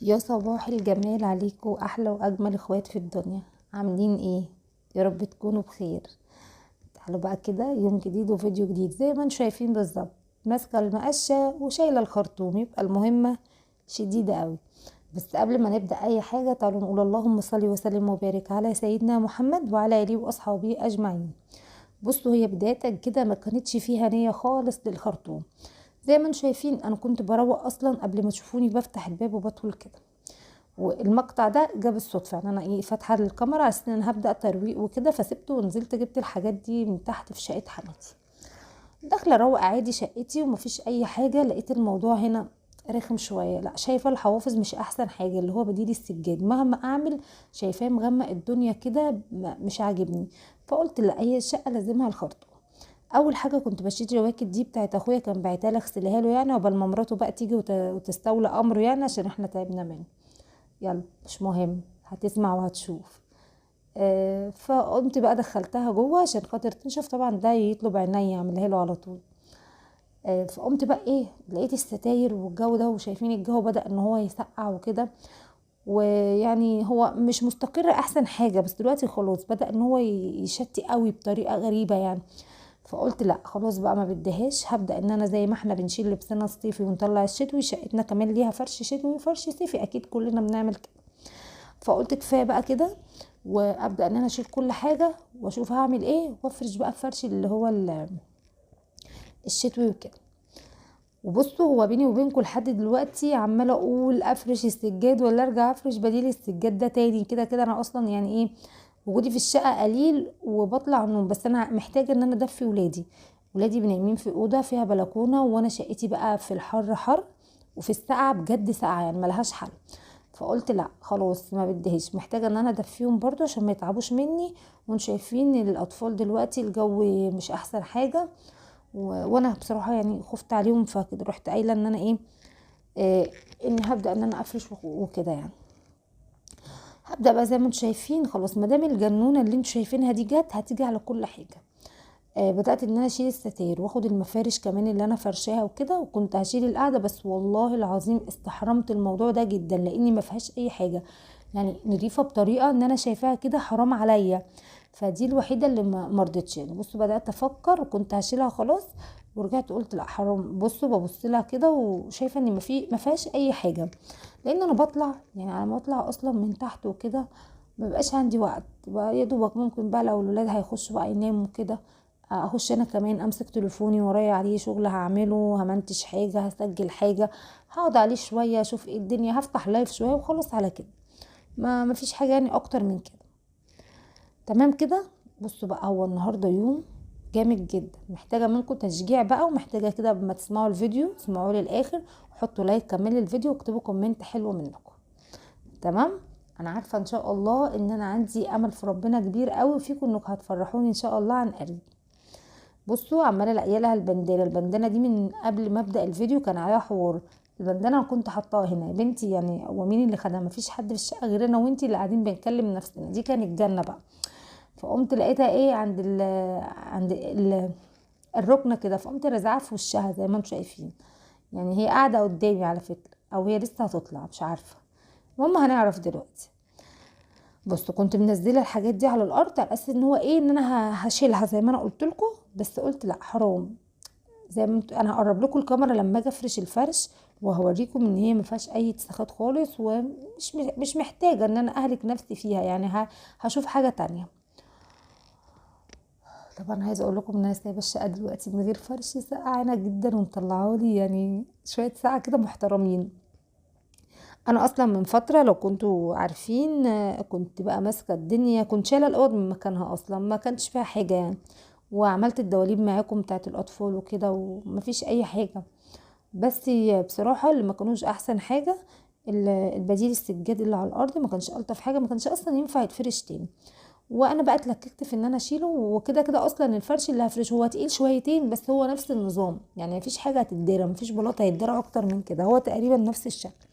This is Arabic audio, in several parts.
يا صباح الجمال عليكم، احلى واجمل اخوات في الدنيا. عاملين ايه؟ يا رب تكونوا بخير. تعالوا بقى كده يوم جديد وفيديو جديد زي ما انتم شايفين بالظبط. ماسكه المقشه وشايله الخرطوم، يبقى المهمه شديده قوي. بس قبل ما نبدا اي حاجه تعالوا نقول اللهم صل وسلم وبارك على سيدنا محمد وعلى اله واصحابه اجمعين. بصوا، هي بدايه كده ما كانتش فيها نيه خالص للخرطوم. زي ما انتم شايفين انا كنت بروق اصلا قبل ما تشوفوني بفتح الباب وبدخل كده. والمقطع ده جه بالصدفه، يعني انا فاتحه الكاميرا على ان انا هبدا ترويق وكده، فسبته ونزلت جبت الحاجات دي من تحت في شقه حماتي. داخله اروق عادي شقتي ومفيش اي حاجه، لقيت الموضوع هنا رخم شويه. لا، شايفه الحوافظ مش احسن حاجه، اللي هو بديل السجاد مهما اعمل شايفاه مغمق الدنيا كده، مش عاجبني. فقلت لا، هي الشقه لازمها الخرطوم. اول حاجه كنت بشتري جواكت دي بتاعت اخويا، كان باعتها لي اغسلها له يعني، عقبال ما مراته بقى تيجي وتستولى امره يعني، عشان احنا تعبنا منه. يلا مش مهم، هتسمع وهتشوف. فقمت بقى دخلتها جوه عشان خاطر تنشف، طبعا ده يطلب عينيا اعملها له على طول. فقمت بقى ايه، لقيت الستاير والجو ده، وشايفين الجو بدأ ان هو يسقع وكده. ويعني هو مش مستقر احسن حاجة، بس دلوقتي خلاص بدأ ان هو يشتي قوي بطريقة غريبة يعني. فقلت لا خلاص بقى، ما بديهاش. هبدأ ان انا زي ما احنا بنشيل لبسنا الصيفي ونطلع الشتوي، شقتنا كمان ليها فرش شتوي وفرش صيفي، اكيد كلنا بنعمل كده. فقلت كفايه بقى كده، وابدا ان انا اشيل كل حاجه واشوف هعمل ايه، وافرش بقى الفرش اللي هو الشتوي وكده. وبصوا، هو بيني وبينكم لحد دلوقتي عماله اقول افرش السجاد ولا ارجع افرش بديل السجاد ده تاني. كده كده انا اصلا يعني ايه، وجودي في الشقه قليل وبطلع النوم، بس انا محتاجه ان انا ادفي ولادي. ولادي بنايمين في اوضه فيها بلكونه، وانا شقتي بقى في الحر حر وفي السقعه بجد سقعه يعني ملهاش حل. فقلت لا خلاص، ما بديهاش، محتاجه ان انا ادفيهم برضو عشان ما يتعبوش مني. وانتوا شايفين الاطفال دلوقتي الجو مش احسن حاجه. وانا بصراحه يعني خفت عليهم، فكده رحت قايله ان انا ايه، اني هبدا ان انا افرش وكده يعني. هبدا بقى زي ما انتوا شايفين، خلاص ما دام الجنونه اللي انتوا شايفينها دي جت، هتيجي على كل حاجه. بدات ان انا اشيل الستاير واخد المفارش كمان اللي انا فرشاها وكده، وكنت هشيل القعده، بس والله العظيم استحرمت الموضوع ده جدا، لاني ما فيهاش اي حاجه يعني نضيفه بطريقه ان انا شايفاها كده حرام عليا. فدي الوحيده اللي ما مرضتش يعني. بصوا، بدات افكر وكنت هشيلها خلاص، ورجعت قلت لا حرام. بصوا ببص لها كده وشايفه ان ما فيهاش اي حاجه، لان انا بطلع يعني على ما اطلع اصلا من تحت وكده مبقاش عندي وقت بقى، يا دوبك ممكن بقى لو الولاد هيخشوا بقى يناموا كده اخش انا كمان امسك تليفوني ورايا عليه شغل هعمله، همنتج حاجه، هسجل حاجه، هقعد عليه شويه اشوف ايه الدنيا، هفتح لايف شويه وخلص على كده. ما فيش حاجه يعني اكتر من كده. تمام كده. بصوا بقى، هو النهارده يوم جامد جدا، محتاجه منكم تشجيع بقى، ومحتاجه كده لما تسمعوا الفيديو اسمعوه للاخر، وحطوا لايك كملوا الفيديو واكتبوا كومنت حلو منكم. تمام. انا عارفه ان شاء الله ان انا عندي امل في ربنا كبير قوي فيكم، انكم هتفرحوني ان شاء الله عن قريب. بصوا، عماله الاقي لها البندانه دي من قبل ما ابدا الفيديو، كان عليها حوار. البندانه انا كنت حطاها هنا يا بنتي يعني، هو مين اللي خدها؟ مفيش حد في الشقه غير انا وانتي اللي قاعدين بنكلم نفسنا، دي كانت جنه بقى. فقمت لقيتها ايه عند الركنه كده، فقمت رازعاها في وشها زي ما انتم شايفين. يعني هي قاعده قدامي على فكره، او هي لسه هتطلع مش عارفه. المهم هنعرف دلوقتي. بصوا، كنت منزله الحاجات دي على الارض على اساس ان هو ايه، ان انا هشيلها زي ما انا قلت لكم، بس قلت لا حرام. زي ما انا هقرب لكم الكاميرا لما اجي افرش الفرش، وهوريكم ان هي ما فيهاش اي اتساخات خالص، ومش محتاجه ان انا اهلك نفسي فيها يعني، هشوف حاجه تانية. طبعا عايزه اقول لكم ان انا سايبه الشقه دلوقتي من غير فرش، سقعانه جدا ومطلعه لي يعني شويه ساعه كده محترمين. انا اصلا من فتره لو كنتوا عارفين كنت بقى ماسكه الدنيا، كنت شايله الاوض من مكانها، اصلا ما كانش فيها حاجه يعني. وعملت الدواليب معاكم بتاعت الاطفال وكده، ومفيش اي حاجه. بس بصراحه اللي ما كانوش احسن حاجه البديل السجاد اللي على الارض ما كانش الطف حاجه، ما كانش اصلا ينفع يتفرش تاني. وانا بقى اتلككت في ان انا اشيله، وكده كده اصلا الفرش اللي هفرشه هو تقيل شويتين، بس هو نفس النظام يعني، مفيش حاجه هتتدرى، مفيش بلاطه هيتدرى اكتر من كده، هو تقريبا نفس الشكل.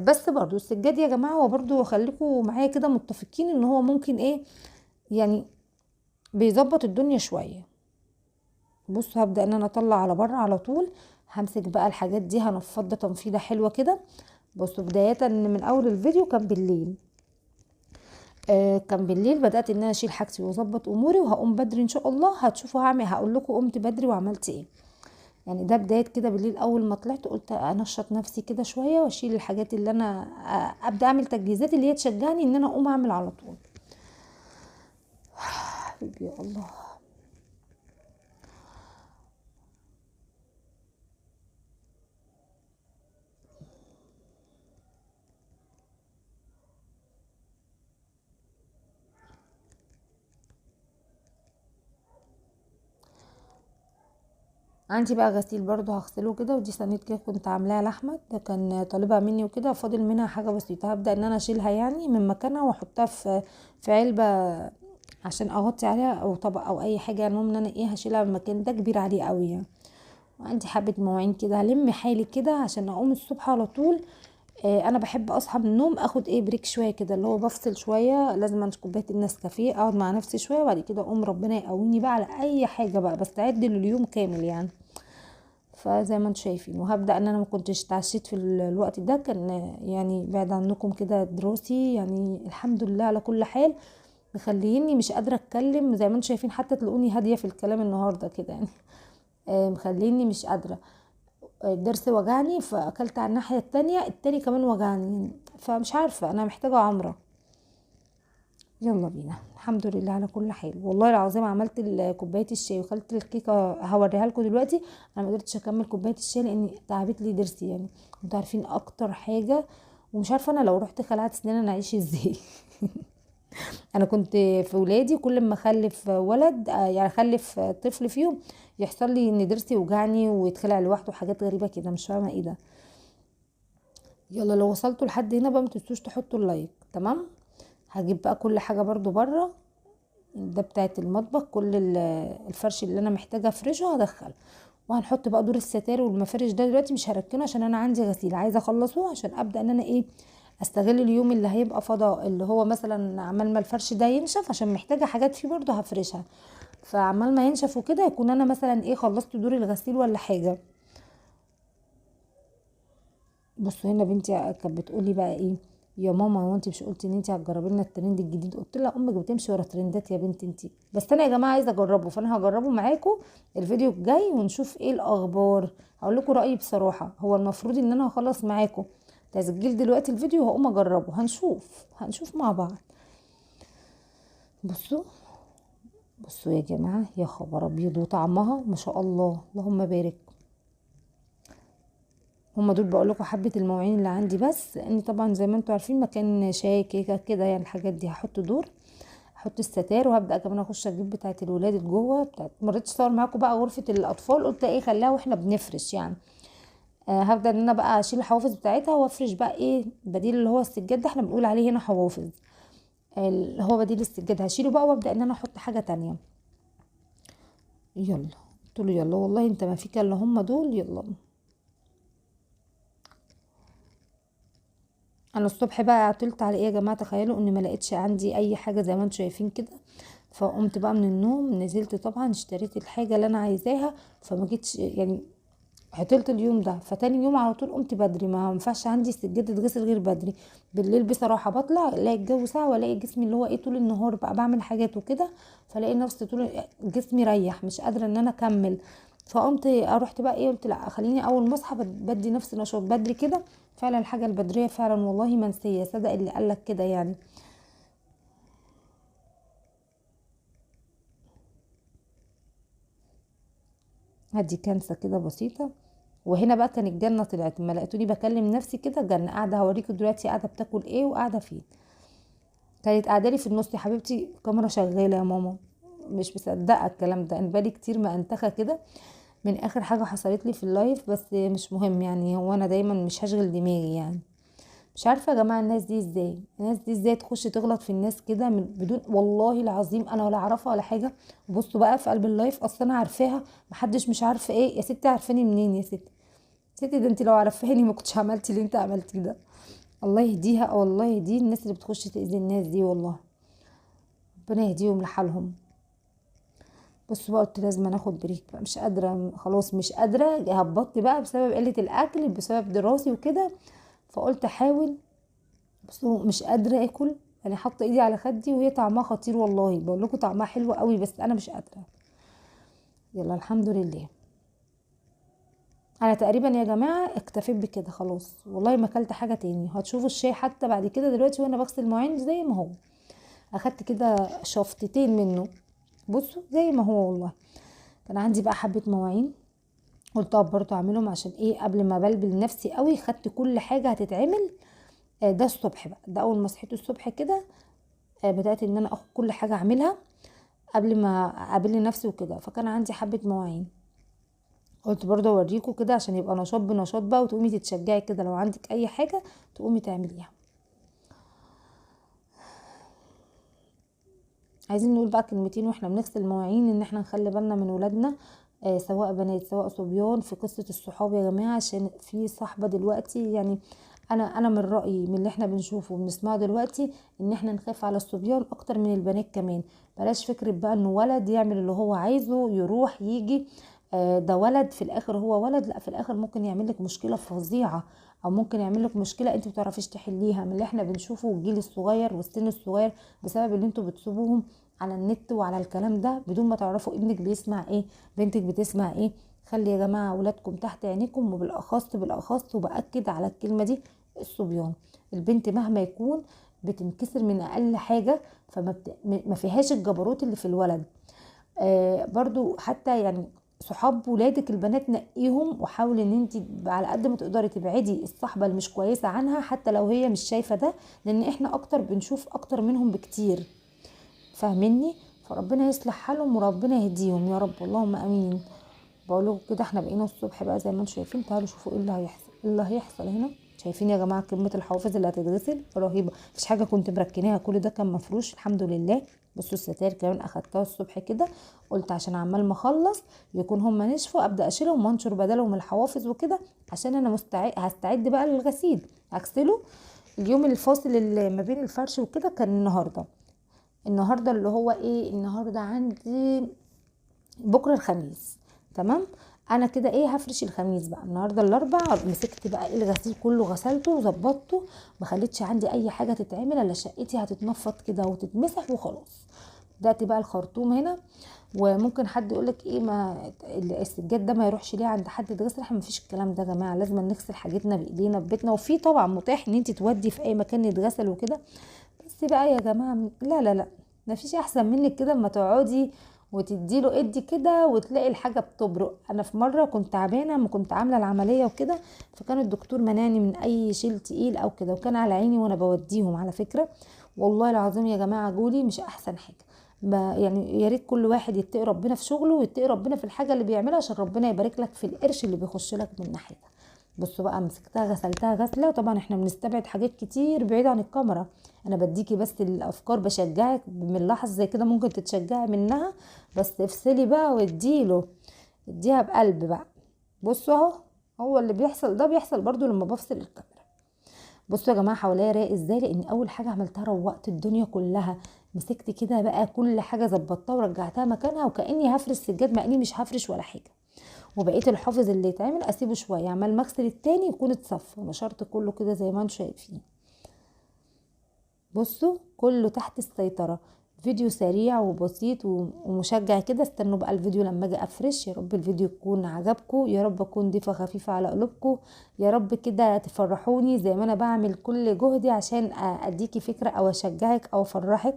بس برضو السجاد يا جماعه، هو برضو خليكم معايا كده متفقين ان هو ممكن ايه يعني، بيظبط الدنيا شويه. بصوا، هبدا ان انا اطلع على بره على طول. همسك بقى الحاجات دي هنفضها تنفيضه حلوه كده، بصوا بدايه من اول الفيديو كان بالليل. كان بالليل بدات ان انا اشيل حاجتي واظبط اموري، وهقوم بدري ان شاء الله. هتشوفوا هقول لكم قمت بدري وعملت ايه. يعني ده بدايه كده بالليل، اول ما طلعت قلت انشط نفسي كده شويه واشيل الحاجات اللي انا ابدا اعمل تجهيزات اللي هي تشجعني ان انا اقوم اعمل على طول. حبيبي يا الله. عندي بقى غسيل برضو هغسله كده، ودي صينيه كده كنت عاملاها لاحمد، ده كان طالبها مني وكده، فاضل منها حاجه بسيطه. هبدا ان انا اشيلها يعني من مكانها واحطها في علبه عشان اغطي عليها، او طبق او اي حاجه. يعني المهم ان انا هشيلها من المكان ده كبير عليه قوي يعني. وعندي حبه مواعين كده هلم حالي كده عشان اقوم الصبح على طول. انا بحب اصحى من النوم اخد بريك شويه كده، اللي هو بفصل شويه، لازم انشف كوبايه النسكافيه، اقعد مع نفسي شويه، وبعد كده اقوم ربنا يقويني بقى على اي حاجه بقى بستعد لليوم كامل يعني. فزي ما انتم شايفين، وهبدا ان انا ما كنتش اتعشيت في الوقت ده، كان يعني بعد عنكم كده دراسي يعني. الحمد لله على كل حال، مخليني مش قادره اتكلم زي ما انتم شايفين، حتى تلاقوني هاديه في الكلام النهارده كده يعني. مخليني مش قادره. الضرس وجعني، فاكلت على الناحيه التانية، التاني كمان وجعني، فمش عارفه انا محتاجه عمره. يلا بينا. الحمد لله على كل حال، والله العظيم عملت كوبايه الشاي وخلت الكيكه هوريها لكم دلوقتي. انا ما قدرتش اكمل كوبايه الشاي لان تعبت لي ضرسي يعني. انتوا عارفين اكتر حاجه، ومش عارفه انا لو رحت خلعت سنان انا اعيش ازاي. انا كنت في ولادي كل ما اخلف ولد يعني اخلف طفل فيهم، يحصل لي ان ضرسي يوجعني ويتخلع لوحده، حاجات غريبه كده مش فاهمه ايه ده. يلا لو وصلتوا لحد هنا بقى متنسوش تحطوا اللايك. تمام. هجيب بقى كل حاجه برضو بره، ده بتاعت المطبخ، كل الفرش اللي انا محتاجه افرشه هدخله. وهنحط بقى دور الستار والمفارش ده دلوقتي مش هركنه عشان انا عندي غسيل عايزه اخلصه، عشان ابدا ان انا استغل اليوم اللي هيبقى فضاء، اللي هو مثلا عمال ما الفرش ده ينشف، عشان محتاجه حاجات فيه برضو هفرشها. فعمال ما ينشف وكده يكون انا مثلا خلصت دور الغسيل ولا حاجه. بصوا هنا بنتي كانت بتقولي بقى يا ماما، هو انت مش قلتي ان انت هتجربي لنا الترند الجديد؟ قلت لها امك بتمشي ورا ترندات يا بنتي انت، بس انا يا جماعه عايزه اجربه، فانا هجربه معاكم الفيديو الجاي ونشوف ايه الاخبار. هقول لكم رايي بصراحه. هو المفروض ان انا هخلص معاكم تسجيل دلوقتي الفيديو، وهقوم اجربه، هنشوف مع بعض. بصوا بصوا يا جماعه، يا خبر ابيض، وطعمها ما شاء الله اللهم بارك. هما دول بقول لكم حبه المواعين اللي عندي، بس اني طبعا زي ما انتم عارفين مكان شاي كيكه كده يعني، الحاجات دي هحط دور، احط الستار، وهبدا كمان اخش اجيب بتاعه الولاد جوه، بتاعه مريتش اصور معاكم بقى غرفه الاطفال، قلت خليها واحنا بنفرش يعني. هبدا ان انا بقى اشيل الحوافظ بتاعتها وافرش بقى بديل اللي هو السجاد ده، احنا بنقول عليه هنا حوافظ، اللي هو بديل السجاد هشيله بقى، وابدا ان انا احط حاجه تانية. يلا. قلت له يلا والله انت ما فيك الا هم دول، يلا. انا الصبح بقى عطلت على يا جماعه، تخيلوا ان ما لقيتش عندي اي حاجه زي ما انتم شايفين كده. فقمت بقى من النوم نزلت طبعا اشتريت الحاجه اللي انا عايزاها، فما جيتش يعني، عطلت اليوم ده. فتاني يوم على طول قمت بدري، ما ينفعش عندي السجاده تتغسل غير بدري. بالليل بصراحه بطلع الاقي الجو ساعه، والاقي جسمي اللي هو طول النهار بقى بعمل حاجات وكده، فلاقي نفسي طول جسمي ريح، مش قادره ان انا اكمل. فقمت رحت بقى قلت لا خليني اول ما اصحى بدي نفسي نشاط بدري كده. فعلا الحاجه البدريه فعلا والله منسيه، صدق اللي قالك كده يعني. هدي كنسه كده بسيطه. وهنا بقى كان الجنه طلعت، ما لقيتوني بكلم نفسي كده جنه قاعده، هوريكم دلوقتي قاعده بتاكل ايه وقاعده فين. كانت قاعده لي في النص يا حبيبتي، الكاميرا شغاله يا ماما. مش مصدقه الكلام ده، انا بالي كتير ما انتخى كده من اخر حاجه حصلت لي في اللايف، بس مش مهم يعني، هو انا دايما مش هشغل دماغي يعني. مش عارفه يا جماعه الناس دي ازاي تخش تغلط في الناس كده من بدون، والله العظيم انا ولا اعرفها ولا حاجه. بصوا بقى في قلب اللايف اصلا انا عارفاها، محدش مش عارفه يا ستي، عارفاني منين يا ستي؟ ستي ده انت لو عارفاني ما كنتش عملتي اللي انت عملتيه ده. الله يهديها، والله يهدي الناس اللي بتخش تأذي الناس دي والله، ربنا يهديهم لحالهم. بصوا بقى قلت لازم اخد بريك بقى، مش قادره خلاص، مش قادره، هبطت بقى بسبب قله الاكل، بسبب دراستي وكده. فقلت احاول. بس مش قادره اكل، يعني حاطه ايدي على خدي وهي طعمها خطير والله، بقول لكم طعمها حلو قوي بس انا مش قادره. يلا الحمد لله. انا تقريبا يا جماعه اكتفيت بكده خلاص والله، ما اكلت حاجه تاني. هتشوفوا الشاي حتى بعد كده دلوقتي وانا بغسل المواعين زي ما هو، اخدت كده شفطتين منه، بصوا زي ما هو والله. كان عندي بقى حبه مواعين قلت برضه اعملهم عشان ايه قبل ما بلبل نفسي قوي. خدت كل حاجه هتتعمل ده الصبح بقى، ده اول ما صحيت الصبح كده بدات ان انا اخد كل حاجه اعملها قبل ما اقابل نفسي وكده. فكان عندي حبه مواعين قلت برضه اوريكم كده عشان يبقى نشاط بنشاط بقى، وتقومي تتشجعي كده لو عندك اي حاجه تقومي تعمليها. عايزين نقول بقى كلمتين واحنا بنغسل المواعين، ان احنا نخلي بالنا من ولادنا سواء بنات سواء صبيان في قصه الصحاب يا جماعه. عشان في صحبه دلوقتي يعني انا من رايي من اللي احنا بنشوفه وبنسمعه دلوقتي ان احنا نخاف على الصبيان اكتر من البنات كمان. بلاش فكره بقى انه ولد يعمل اللي هو عايزه يروح يجي ده ولد في الاخر، هو ولد لا في الاخر ممكن يعمل لك مشكله فظيعه، او ممكن يعمل لك مشكله انت متعرفيش تحليها. من اللي احنا بنشوفه الجيل الصغير والسن الصغير بسبب اللي انتوا بتسيبوهم على النت وعلى الكلام ده بدون ما تعرفوا ابنك بيسمع ايه، بنتك بتسمع ايه. خلي يا جماعه اولادكم تحت عينيكم، وبالاخص وباكد على الكلمه دي الصبيان. البنت مهما يكون بتنكسر من اقل حاجه، ما فيهاش الجبروت اللي في الولد. برضو حتى يعني صحاب ولادك البنات نقيهم، وحاولي ان انت على قد ما تقدري تبعدي الصحبه اللي مش كويسه عنها حتى لو هي مش شايفه ده، لان احنا اكتر بنشوف اكتر منهم بكتير، فاهميني؟ فربنا يصلح حالهم وربنا يهديهم يا رب، اللهم امين. بقول لكم كده احنا بقينا الصبح بقى زي ما انتم شايفين. تعالوا شوفوا ايه اللي هيحصل، ايه اللي هيحصل هنا. شايفين يا جماعه كميه الحوافز اللي هتتغسل رهيبه، مفيش حاجه كنت مركناها، كل ده كان مفروش الحمد لله. بصوا الستاير كمان اخدتها الصبح كده، قلت عشان عمال ما اخلص يكون هم نشفوا ابدا اشيلهم وانشر بدلهم الحوافز وكده، عشان انا هستعد بقى للغسيل هغسله. اليوم الفاصل اللي ما بين الفرش وكده كان النهارده اللي هو ايه، النهارده عندي بكره الخميس، تمام. انا كده ايه هفرش الخميس بقى، النهارده الاربع مسكت بقى ايه الغسيل كله غسلته وظبطته، ما خليتش عندي اي حاجه تتعمل الا شقتي هتتنفض كده وتتمسح وخلاص. بدات بقى الخرطوم هنا. وممكن حد يقولك ايه ما السجاد ده ما يروحش ليه عند حد يتغسل، احنا مفيش الكلام ده يا جماعه، لازم نغسل حاجتنا بايدينا في بيتنا، وفي طبعا متاح ان انت تودي في اي مكان يتغسل وكده. بس بقى يا جماعه لا لا لا، مفيش احسن منك كده اما تقعدي وتديله ادي كده وتلاقي الحاجه بتبرق. انا في مره كنت تعبانه ما كنت عامله العمليه وكده، فكان الدكتور منعني من اي شيل تقيل او كده، وكان على عيني وانا بوديهم على فكره. والله العظيم يا جماعه جولي مش احسن حاجه. يعني يا ريت كل واحد يتقي ربنا في شغله ويتقي ربنا في الحاجه اللي بيعملها عشان ربنا يبارك لك في القرش اللي بيخش لك من ناحيتها. بصوا بقى مسكتها غسلتها غسله، طبعا احنا بنستبعد حاجات كتير بعيد عن الكاميرا، انا بديكي بس الافكار بشجعك من لحظه زي كده ممكن تتشجعي منها، بس افصلي بقى واديله، اديها بقلب بقى. بصوا اهو، هو اللي بيحصل ده بيحصل برضو لما بفصل الكاميرا. بصوا يا جماعه حواليا رايق ازاي، لان اول حاجه عملتها روقت الدنيا كلها. مسكت كده بقى كل حاجه ظبطتها ورجعتها مكانها وكاني هفرش سجاد، مع اني مش هفرش ولا حاجه. وبقيت الحافظ اللي يتعمل اسيبه شويه عمال مغسل التاني يكون اتصفى، نشرت كله كده زي ما انتم شايفين. بصوا كله تحت السيطره. فيديو سريع وبسيط ومشجع كده، استنوا بقى الفيديو لما اجي افرش. يا رب الفيديو يكون عجبكم، يا رب اكون ضيفه خفيفه على قلوبكم، يا رب كده تفرحوني زي ما انا بعمل كل جهدي عشان اديكي فكره او اشجعك او افرحك.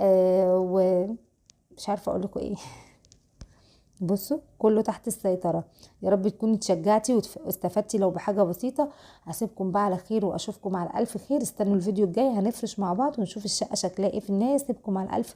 ومش عارفه اقول لكم ايه. بصوا كله تحت السيطرة. يا رب تكوني اتشجعتي واستفدتي لو بحاجة بسيطة. هسيبكم بقى على خير واشوفكم على الف خير. استنوا الفيديو الجاي هنفرش مع بعض ونشوف الشقة شكلها ايه في النهاية. سيبكم على الف